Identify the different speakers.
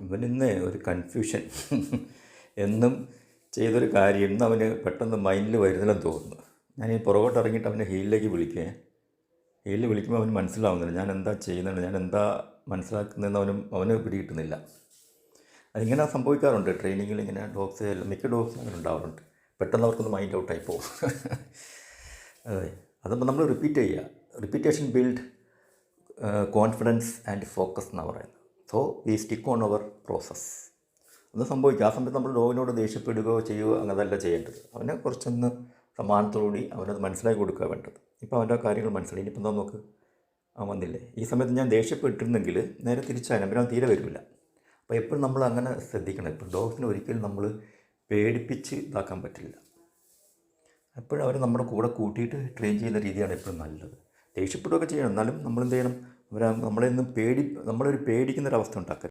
Speaker 1: ഇവനിന്ന് ഒരു കൺഫ്യൂഷൻ എന്നും ചെയ്തൊരു കാര്യം ഇന്ന് അവന് പെട്ടെന്ന് മൈൻഡിൽ വരുന്നില്ലെന്ന് തോന്നുന്നു. ഞാൻ ഈ പുറകോട്ട് ഇറങ്ങിയിട്ട് അവനെ ഹീലിലേക്ക് വിളിക്കുകയെ ഹീലിൽ വിളിക്കുമ്പോൾ അവന് മനസ്സിലാവുന്നില്ല ഞാൻ എന്താ ചെയ്യുന്നത്, ഞാൻ എന്താ മനസ്സിലാക്കുന്നതെന്ന് അവന് പിടികിട്ടുന്നില്ല. അതിങ്ങനെ സംഭവിക്കാറുണ്ട് ട്രെയിനിങ്ങിൽ. ഇങ്ങനെ ഡോഗ്സ് മിക്ക ഡോഗ്സും അങ്ങനെ ഉണ്ടാവാറുണ്ട്. പെട്ടെന്ന് അവർക്കൊന്ന് മൈൻഡ് ഔട്ടായി പോകും. അതെ, അതപ്പോൾ നമ്മൾ റിപ്പീറ്റ് ചെയ്യുക. Repetition build confidence and focus എന്നാണ് പറയുന്നത്. So we stick on our process. ഒന്ന് സംഭവിക്കുക. ആ സമയത്ത് നമ്മൾ ഡോഗിനോട് ദേഷ്യപ്പെടുകയോ ചെയ്യുകയോ അങ്ങനെയല്ല ചെയ്യേണ്ടത്. അവനെ കുറച്ചൊന്ന് സമാധാനത്തോടുകൂടി അവനത് മനസ്സിലാക്കി കൊടുക്കുക വേണ്ടത്. ഇപ്പോൾ അവൻ്റെ കാര്യങ്ങൾ മനസ്സിലായി. ഇനിയിപ്പോൾ എന്താ നോക്ക്, അവൻ വന്നില്ലേ. ഈ സമയത്ത് ഞാൻ ദേഷ്യപ്പെട്ടിരുന്നെങ്കിൽ നേരെ തിരിച്ചായിരുന്നു, പിന്നെ അവൻ തീരെ വരില്ല. അപ്പോൾ എപ്പോഴും നമ്മൾ അങ്ങനെ ശ്രദ്ധിക്കണം. ഇപ്പോൾ ഡോഗ്സിനെ ഒരിക്കലും നമ്മൾ പേടിപ്പിച്ച് ഇതാക്കാൻ പറ്റില്ല. എപ്പോഴും അവർ നമ്മുടെ കൂടെ കൂട്ടിയിട്ട് ട്രെയിൻ ചെയ്യുന്ന രീതിയാണ് എപ്പോഴും നല്ലത്. ദേഷ്യപ്പെടുകയൊക്കെ ചെയ്യണം, എന്നാലും നമ്മളെന്ത് ചെയ്യണം, നമ്മളൊരു പേടിക്കുന്നൊരവസ്ഥ ഉണ്ടാക്കരുത്.